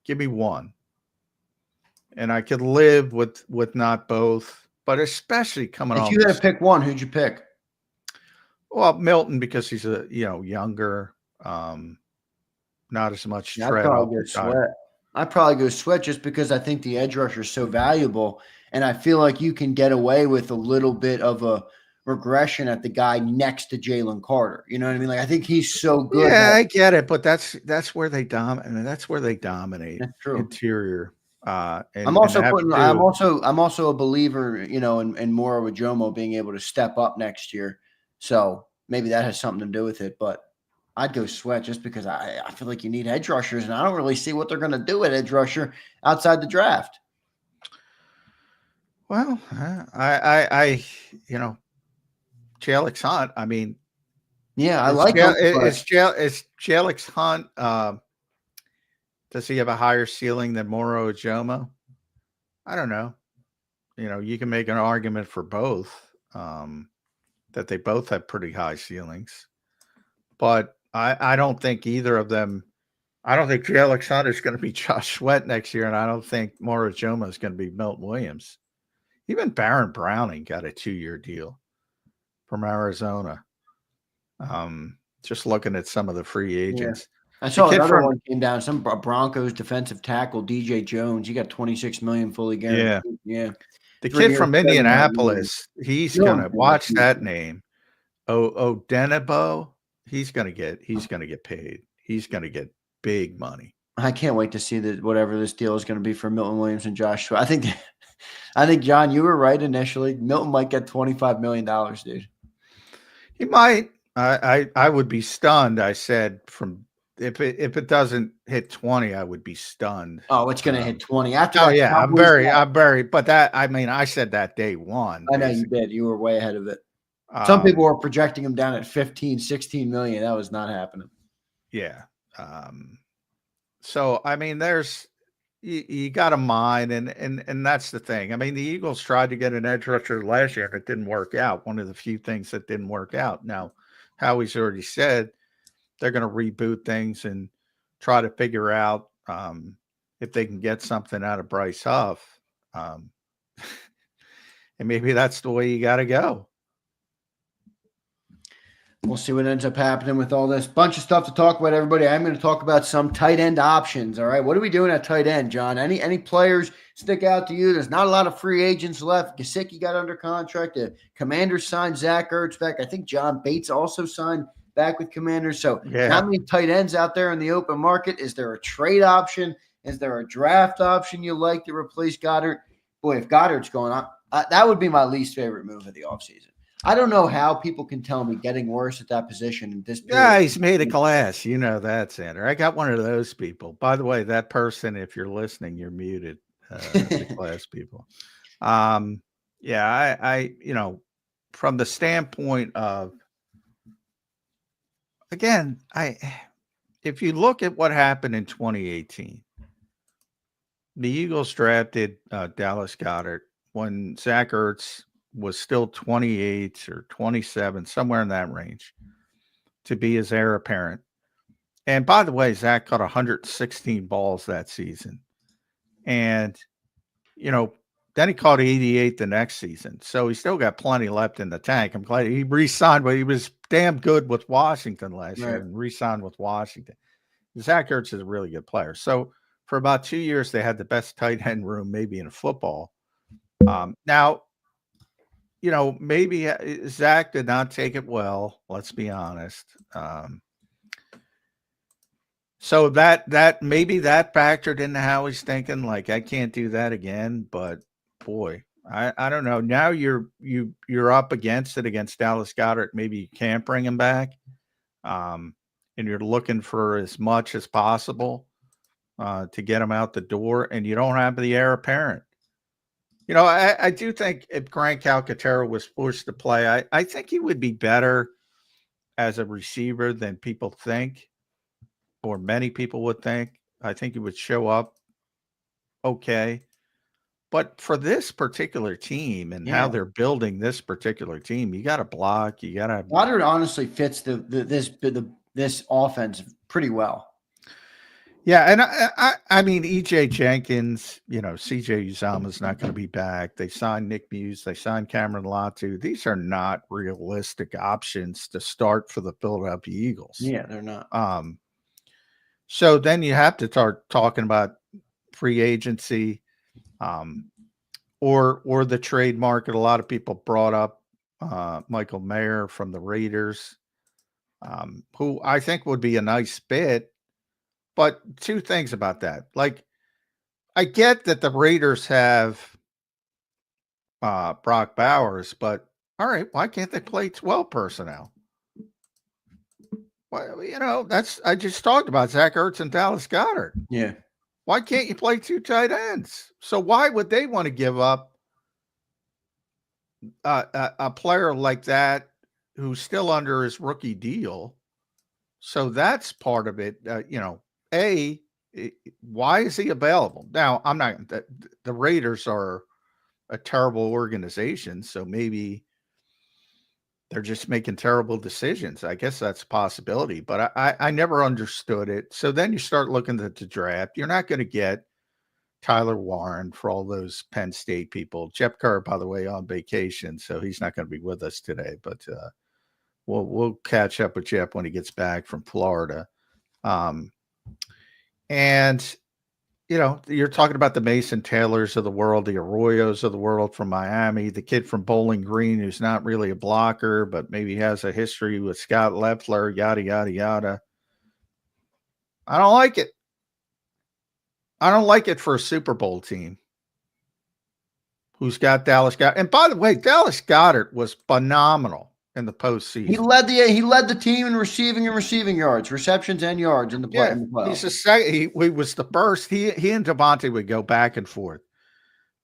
Give me one. And I could live with not both, but especially coming off. If you had to pick one, who'd you pick? Well, Milton, because he's younger, not as much threat. I'd probably go Sweat just because I think the edge rusher is so valuable, and I feel like you can get away with a little bit of a regression at the guy next to Jalen Carter. You know what I mean? Like, I think he's so good. Yeah, I get it, but that's where they dominate. I mean, that's where they dominate. That's true. Interior. And, I'm also and I'm also a believer, you know, in Moro Jomo being able to step up next year. So maybe that has something to do with it. But I'd go Sweat just because I feel like you need edge rushers, and I don't really see what they're going to do at edge rusher outside the draft. Well, I you know, Jalix Hunt. I mean, yeah, I like him. Is Jalix Hunt? Does he have a higher ceiling than Moro Jomo? I don't know. You know, you can make an argument for both, that they both have pretty high ceilings. But I don't think either of them. I don't think Jalix Hunt is going to be Josh Sweat next year, and I don't think Moro Jomo is going to be Milton Williams. Even Baron Browning got a 2-year deal from Arizona. Just looking at some of the free agents. Yeah. I saw another one came down. Some Broncos defensive tackle, DJ Jones. He got $26 million fully guaranteed. Yeah. The kid from Indianapolis, he's gonna watch that name. Odenabo, he's gonna get paid. He's gonna get big money. I can't wait to see whatever this deal is going to be for Milton Williams and Josh Sweat. I think John, you were right initially. Milton might get $25 million, dude. He might. I would be stunned. I said if it doesn't hit 20, I would be stunned. Oh, it's going to hit 20 after. Oh yeah, I'm very. But I said that day one. I know you did. You were way ahead of it. Some people were projecting him down at 15, 16 million. That was not happening. Yeah. So I mean, you got to mind, and that's the thing. I mean, the Eagles tried to get an edge rusher last year, and it didn't work out. One of the few things that didn't work out. Now, Howie's already said they're going to reboot things and try to figure out if they can get something out of Bryce Huff. And maybe that's the way you got to go. We'll see what ends up happening with all this. Bunch of stuff to talk about, everybody. I'm going to talk about some tight end options. All right. What are we doing at tight end, John? Any players stick out to you? There's not a lot of free agents left. Gesicki got under contract. The Commanders signed Zach Ertz back. I think John Bates also signed back with Commanders. So how many tight ends out there in the open market? Is there a trade option? Is there a draft option you like to replace Goedert? Boy, if Goedert's going on, that would be my least favorite move of the offseason. I don't know how people can tell me getting worse at that position in this period. Yeah, he's made of glass. You know that, Zander. I got one of those people. By the way, that person, if you're listening, you're muted. The glass people. Yeah, I you know, from the standpoint of, again, if you look at what happened in 2018, the Eagles drafted Dallas Goedert when Zach Ertz was still 28 or 27, somewhere in that range, to be his heir apparent. And by the way, Zach caught 116 balls that season. And, you know, then he caught 88 the next season. So he still got plenty left in the tank. I'm glad he re-signed, but he was damn good with Washington last year and re-signed with Washington. Zach Ertz is a really good player. So for about 2 years, they had the best tight end room maybe in football. Now, you know, maybe Zach did not take it well. Let's be honest. So that maybe that factored into how he's thinking. Like, I can't do that again. But boy, I don't know. Now you're up against it against Dallas Goedert. Maybe you can't bring him back, and you're looking for as much as possible to get him out the door, and you don't have the heir apparent. You know, I do think if Grant Calcaterra was forced to play, I think he would be better as a receiver than people think, or many people would think. I think he would show up okay. But for this particular team and how they're building this particular team, you got to block. You got to. Goedert honestly fits this offense pretty well. Yeah, and I mean, E.J. Jenkins, you know, C.J. Uzama's not going to be back. They signed Nick Muse. They signed Cameron Latu. These are not realistic options to start for the Philadelphia Eagles. Yeah, they're not. So then you have to start talking about free agency, or the trade market. A lot of people brought up Michael Mayer from the Raiders, who I think would be a nice fit. But two things about that. Like, I get that the Raiders have Brock Bowers, but all right, why can't they play 12 personnel? Well, you know, I just talked about Zach Ertz and Dallas Goedert. Yeah. Why can't you play 2 tight ends? So why would they want to give up a player like that who's still under his rookie deal? So that's part of it. You know, why is he available? Now, I'm not, the Raiders are a terrible organization, so maybe they're just making terrible decisions. I guess that's a possibility, but I never understood it. So then you start looking at the draft. You're not going to get Tyler Warren for all those Penn State people. Jeff Kerr, by the way, on vacation, so he's not going to be with us today, but we'll catch up with Jeff when he gets back from Florida. And you know, you're talking about the Mason Taylors of the world, the Arroyos of the world from Miami, the kid from Bowling Green who's not really a blocker, but maybe has a history with Scott Leffler, yada, yada, yada. I don't like it. I don't like it for a Super Bowl team who's got Dallas Goedert. And by the way, Dallas Goedert was phenomenal in the postseason. He led the team in receiving yards, receptions and yards in the play. Yeah, he's the second. He was the first. He and Devontae would go back and forth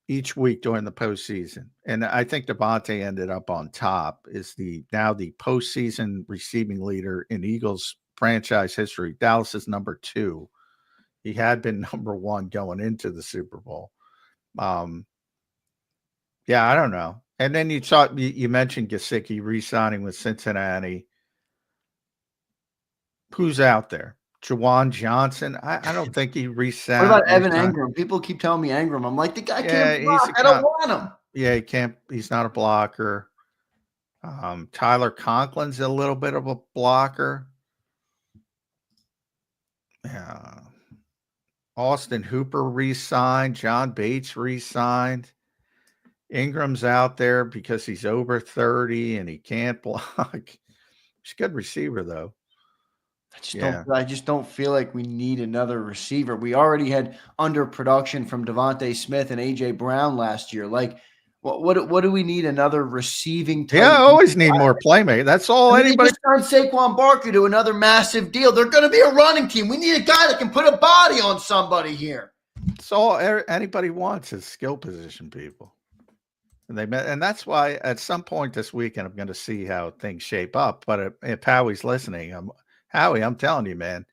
each week during the postseason, and I think Devontae ended up on top. Is now the postseason receiving leader in Eagles franchise history. Dallas is number 2. He had been number 1 going into the Super Bowl. Yeah, I don't know. And then you mentioned Gesicki re-signing with Cincinnati. Who's out there? Jawan Johnson? I don't think he re-signed. What about Evan Engram? People keep telling me Engram. I'm like, the guy can't block. I don't want him. Yeah, he can't. He's not a blocker. Tyler Conklin's a little bit of a blocker. Yeah. Austin Hooper re-signed. John Bates re-signed. Ingram's out there because he's over 30 and he can't block. He's a good receiver, though. I just don't feel like we need another receiver. We already had underproduction from Devontae Smith and A.J. Brown last year. Like, what do we need another receiving? Yeah, I always need more playmaker. That's all anybody. They just signed Saquon Barkley to another massive deal. They're going to be a running team. We need a guy that can put a body on somebody here. That's all anybody wants is skill position people. And that's why at some point this weekend I'm going to see how things shape up. But if Howie's listening, Howie, I'm telling you, man,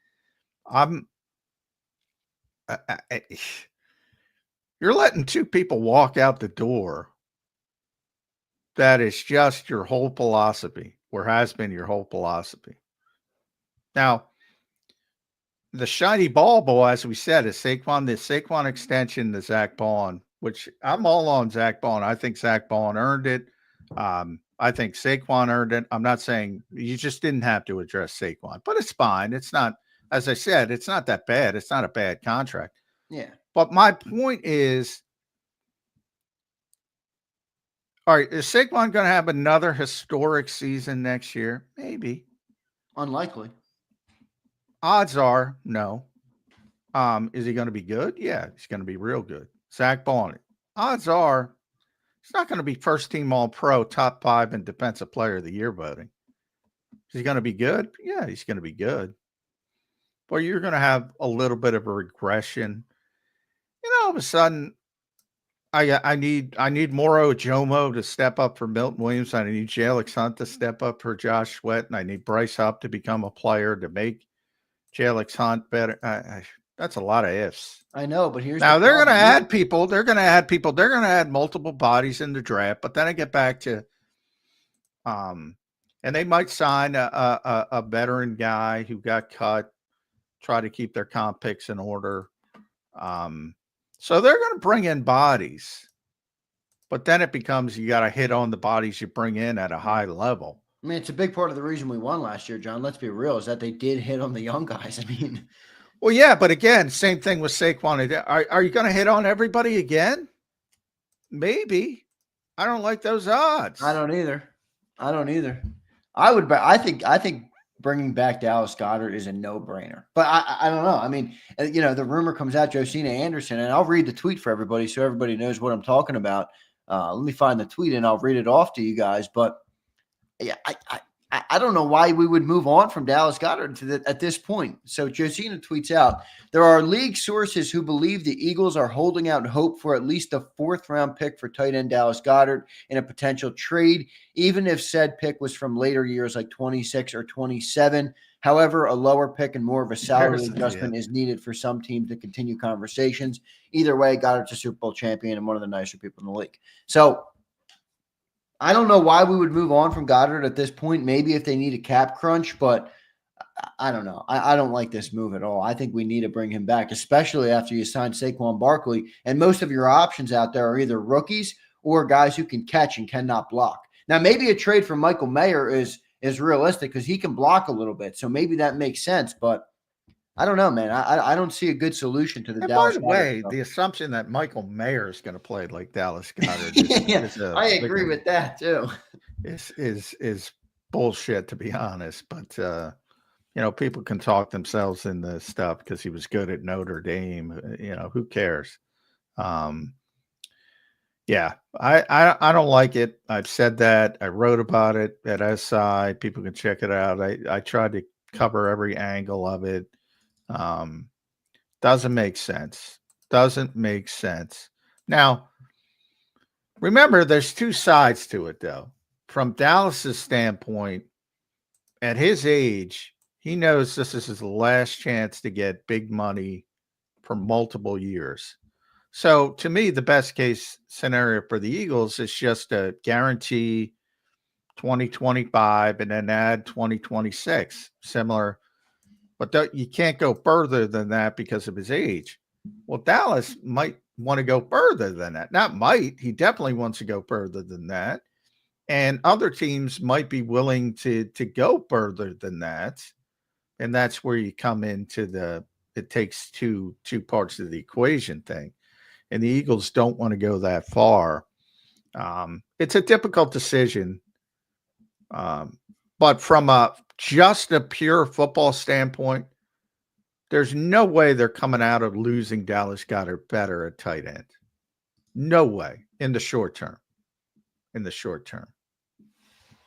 you're letting 2 people walk out the door. That is just your whole philosophy, or has been your whole philosophy. Now, the shiny ball boy, as we said, is Saquon. The Saquon extension to Zach Baun, which I'm all on Zach Baun. I think Zach Baun earned it. I think Saquon earned it. I'm not saying you just didn't have to address Saquon, but it's fine. It's not, as I said, it's not that bad. It's not a bad contract. Yeah. But my point is, all right, is Saquon going to have another historic season next year? Maybe. Unlikely. Odds are no. Is he going to be good? Yeah, he's going to be real good. Zach Baun. Odds are he's not going to be first team All-Pro, top 5 in Defensive Player of the Year voting. Is he going to be good? Yeah, he's going to be good. But you're going to have a little bit of a regression. You know, all of a sudden, I need Moro Jomo to step up for Milton Williams. I need Jalen Hunt to step up for Josh Sweat, and I need Bryce Huff to become a player to make Jalen Hunt better. That's a lot of ifs. I know, but here's now they're going to add people. They're going to add people. They're going to add multiple bodies in the draft. But then I get back to, and they might sign a veteran guy who got cut, try to keep their comp picks in order. So they're going to bring in bodies, but then it becomes you got to hit on the bodies you bring in at a high level. I mean, it's a big part of the reason we won last year, John. Let's be real, is that they did hit on the young guys. I mean, well, yeah, but again, same thing with Saquon. Are you going to hit on everybody again? Maybe. I don't like those odds. I don't either. I don't either. I think bringing back Dallas Goedert is a no-brainer. But I don't know. I mean, the rumor comes out Josina Anderson, and I'll read the tweet for everybody so everybody knows what I'm talking about. Let me find the tweet and I'll read it off to you guys. But yeah, I don't know why we would move on from Dallas Goedert at this point. So Josina tweets out, there are league sources who believe the Eagles are holding out hope for at least a 4th-round pick for tight end Dallas Goedert in a potential trade, even if said pick was from later years like 26 or 27. However, a lower pick and more of a salary adjustment is needed for some teams to continue conversations. Either way, Goddard's a Super Bowl champion and one of the nicer people in the league. So I don't know why we would move on from Goedert at this point. Maybe if they need a cap crunch, but I don't know. I don't like this move at all. I think we need to bring him back, especially after you sign Saquon Barkley. And most of your options out there are either rookies or guys who can catch and cannot block. Now, maybe a trade for Michael Mayer is realistic because he can block a little bit. So maybe that makes sense. But I don't know, man. I don't see a good solution to the Dallas. By the way, the assumption that Michael Mayer is going to play like Dallas Goedert is I agree with that too. Is bullshit, to be honest. But people can talk themselves into stuff because he was good at Notre Dame. Who cares? Yeah, I don't like it. I've said that. I wrote about it at SI. People can check it out. I tried to cover every angle of it. Doesn't make sense. Now, remember, there's two sides to it, though. From Dallas's standpoint, at his age, he knows this is his last chance to get big money for multiple years. So, to me, the best case scenario for the Eagles is just to guarantee 2025 and then add 2026, similar. But you can't go further than that because of his age. Well, Dallas might want to go further than that. Not might. He definitely wants to go further than that. And other teams might be willing to go further than that. And that's where you come into it takes two parts of the equation thing. And the Eagles don't want to go that far. It's a difficult decision. But from just a pure football standpoint, there's no way they're coming out of losing Dallas Goedert better at tight end. No way in the short term.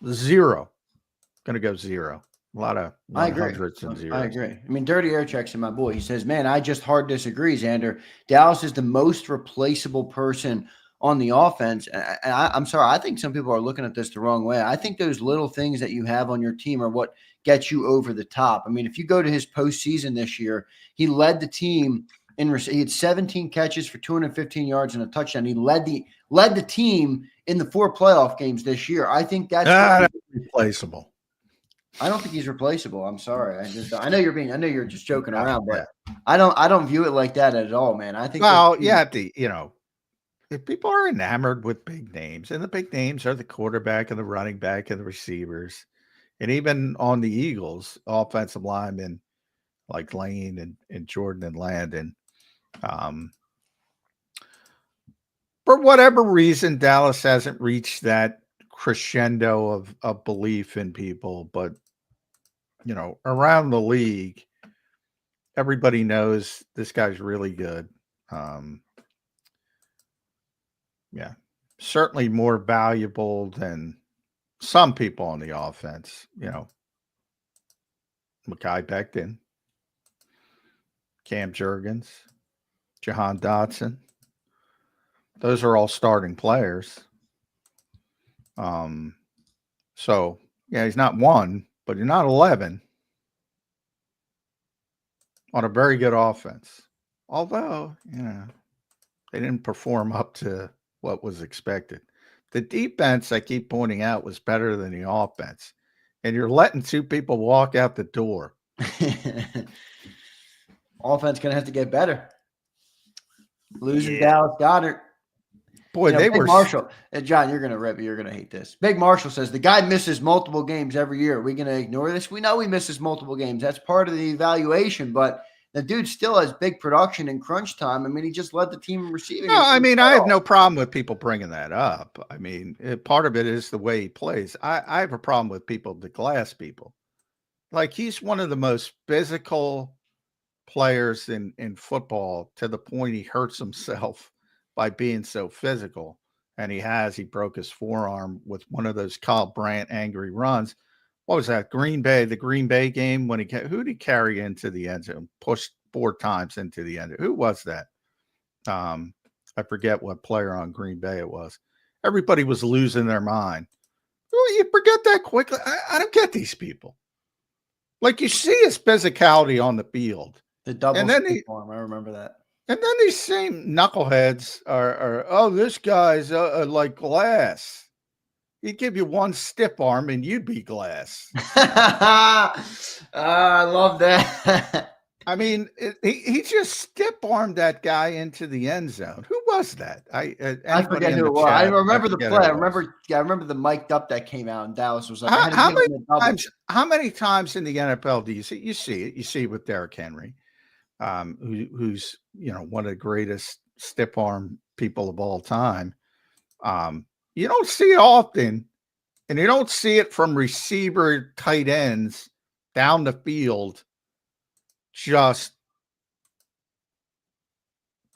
Zero. Going to go zero. A lot of hundreds and zeros. I agree. I mean, Dirty Air Checks in my boy. He says, man, I just hard disagree, Zander. Dallas is the most replaceable person on the offense. And I'm sorry, I think some people are looking at this the wrong way. I think those little things that you have on your team are what gets you over the top. I mean, if you go to his postseason this year, he led the team he had 17 catches for 215 yards and a touchdown. He led the team in the 4 playoff games this year. I think that's replaceable. I don't think he's replaceable. I'm sorry. I know you're just joking around, but I don't view it like that at all, man. I think you have to, if people are enamored with big names, and the big names are the quarterback and the running back and the receivers, and even on the Eagles, offensive linemen like Lane and Jordan and Landon. For whatever reason, Dallas hasn't reached that crescendo of belief in people, but around the league, everybody knows this guy's really good. Certainly more valuable than some people on the offense. Mekhi Becton, Cam Jurgens, Jahan Dotson. Those are all starting players. So he's not 1, but he's not 11 on a very good offense. Although, they didn't perform up to what was expected. The defense, I keep pointing out, was better than the offense. And you're letting 2 people walk out the door. Offense going to have to get better. Losing Dallas Goedert. Boy, they Big were Marshall. John, you're gonna hate this. Big Marshall says the guy misses multiple games every year. Are we gonna ignore this? We know he misses multiple games. That's part of the evaluation, but the dude still has big production in crunch time. I mean, he just led the team in receiving. No, I mean, I have no problem with people bringing that up. I mean, part of it is the way he plays. I have a problem with people, the glass people. Like, he's one of the most physical players in football, to the point he hurts himself by being so physical. And he broke his forearm with one of those Kyle Brandt angry runs. What was that? The Green Bay game when who did he carry into the end zone? Pushed 4 times into the end zone. Who was that? I forget what player on Green Bay it was. Everybody was losing their mind. Well, you forget that quickly. I don't get these people. Like, you see his physicality on the field. The double and then arm, I remember that. And then these same knuckleheads are oh, this guy's like glass. He'd give you one stiff arm and you'd be glass. I love that. I mean, he just stiff-armed that guy into the end zone. Who was that? I forget who it was. I remember the play. I remember the mic'd up that came out, and Dallas was like, how many times in the NFL do you see? You see it. You see it with Derrick Henry, who's one of the greatest stiff-arm people of all time. You don't see it often, and you don't see it from receiver tight ends down the field, just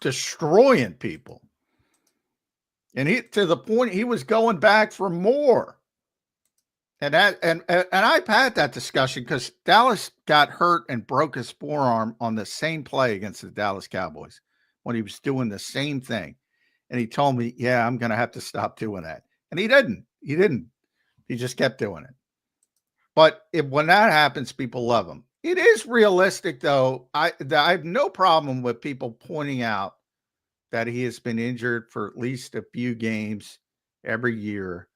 destroying people. And to the point he was going back for more. And I've had that discussion because Dallas got hurt and broke his forearm on the same play against the Dallas Cowboys when he was doing the same thing. And he told me, yeah, I'm going to have to stop doing that. And he didn't. He just kept doing it. But when that happens, people love him. It is realistic, though. I have no problem with people pointing out that he has been injured for at least a few games every year.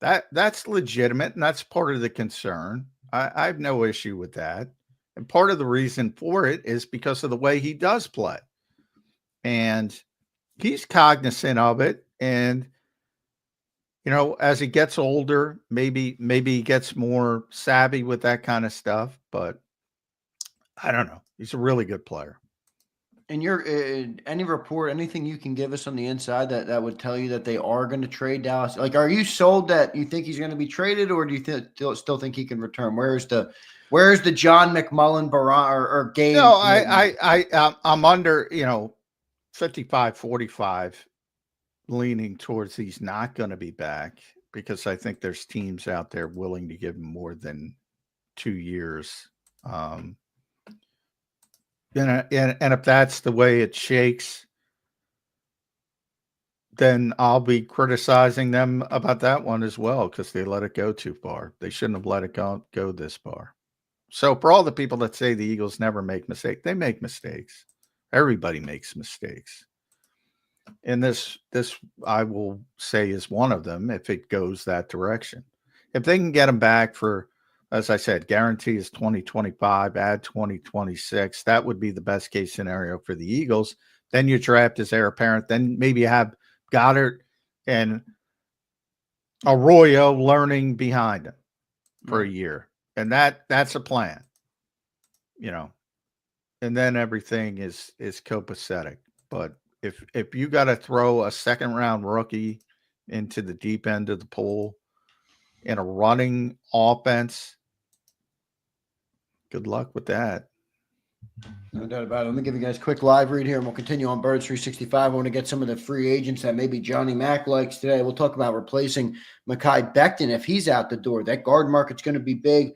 That's legitimate, and that's part of the concern. I have no issue with that. And part of the reason for it is because of the way he does play. And he's cognizant of it. And, as he gets older, maybe he gets more savvy with that kind of stuff. But I don't know. He's a really good player. And any report, anything you can give us on the inside that would tell you that they are going to trade Dallas? Like, are you sold that you think he's going to be traded, or do you still think he can return? Where's the John McMullen, or Gabe? No, I'm under 55-45, leaning towards he's not going to be back, because I think there's teams out there willing to give him more than 2 years. And if that's the way it shakes, then I'll be criticizing them about that one as well, because they let it go too far. They shouldn't have let it go this far. So for all the people that say the Eagles never make mistakes, they make mistakes. Everybody makes mistakes. And this I will say is one of them, if it goes that direction. If they can get him back for, as I said, guarantee is 2025, add 2026. That would be the best case scenario for the Eagles. Then you draft his heir apparent. Then maybe you have Goedert and Arroyo learning behind him for a year. And that's a plan, and then everything is copacetic. But if you got to throw a second round rookie into the deep end of the pool in a running offense, good luck with that. No doubt about it. Let me give you guys a quick live read here, and we'll continue on Birds 365. I want to get some of the free agents that maybe Johnny Mack likes today. We'll talk about replacing Mekhi Becton if he's out the door. That guard market's going to be big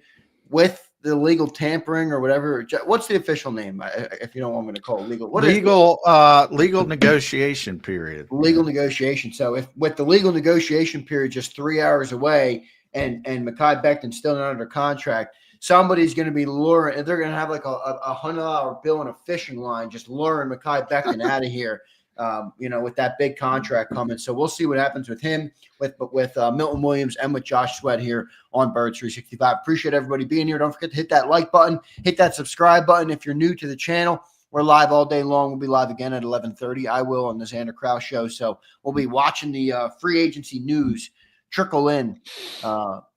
with the legal tampering or whatever. What's the official name? If you don't want me to call it legal. Legal negotiation period. Legal negotiation. So if with the legal negotiation period just 3 hours away and Mekhi Becton still not under contract, somebody's going to be luring, and they're going to have like a $100 bill and a fishing line just luring Mekhi Becton out of here, with that big contract coming. So we'll see what happens with him, with Milton Williams, and with Josh Sweat here on Birds 365. Appreciate everybody being here. Don't forget to hit that like button, hit that subscribe button if you're new to the channel. We're live all day long. We'll be live again at 11:30. I will on the Zander Krause show. So we'll be watching the free agency news trickle in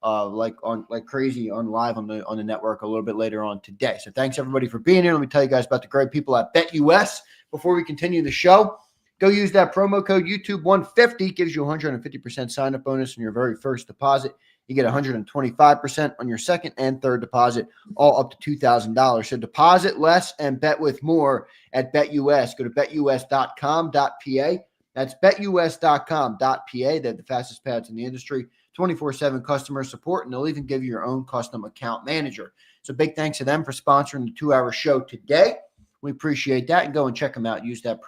like crazy on live on the network a little bit later on today. So thanks everybody for being here. Let me tell you guys about the great people at BetUS. Before we continue the show, go use that promo code YouTube150. Gives you 150% sign-up bonus on your very first deposit. You get 125% on your second and third deposit, all up to $2,000. So deposit less and bet with more at BetUS. Go to betus.com.pa. That's betus.com.pa. They have the fastest pads in the industry, 24/7 customer support, and they'll even give you your own custom account manager. So big thanks to them for sponsoring the 2-hour show today. We appreciate that, and go and check them out. Use that